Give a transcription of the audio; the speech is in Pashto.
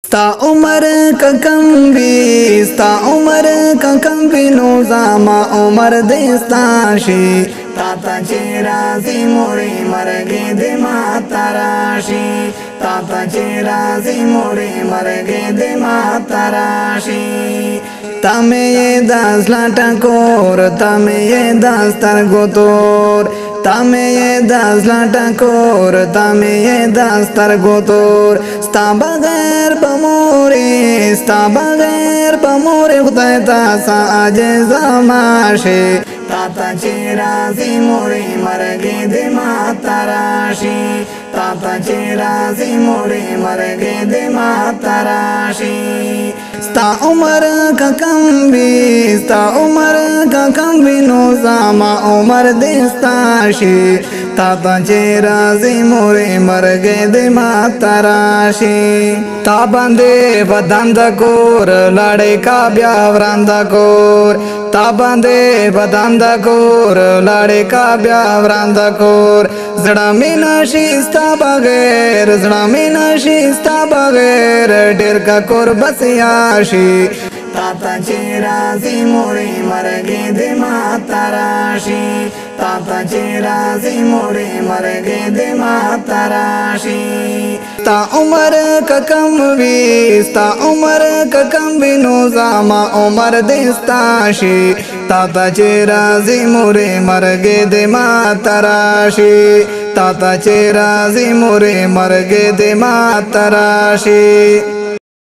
ستا عمر کا کم وی ستا عمر کا کم وی نو زما عمر دستا شي تا تا چې راځي مورې مرګې دې ما تراشي تا تا چې راځي مورې مرګې دې ما تراشي تا مې داس لاټا کور تا مې داس سترګو تور تا مې داس لاټا کور تا مې داس سترګو تور ستا بغیر بمورې ستا بغیر بمورې خدای تا عاجز ماشي تا تا چې راځي مورې مرګې دې ما تراشي تا تا چې راځي مورې مرګې دې ما تراشي ستا عمر کا کم وی ستا عمر کا کم وی نو زما عمر دستا شي تا تا چې راځي مورې مرګې دې ما تراشي تا باندې بدن د کور لړې کا بیا ورند کور تا باندې بدن د کور لړې کا بیا ورند کور زړه مې نشي ستا بغیر زړه مې نشي ستا بغیر ډېر کا کور بس یاشي تا تا چې راځي مورې مرګې دې ما تراشي تا تا چې راځي مورې مرګې دې ما تراشي ستا عمر کا کم وی ستا عمر کا کم وی نو زما عمر دستا شي تا تا چې راځي مورې مرګې دې ما تراشي تا تا چې راځي مورې مرګې دې ما تراشي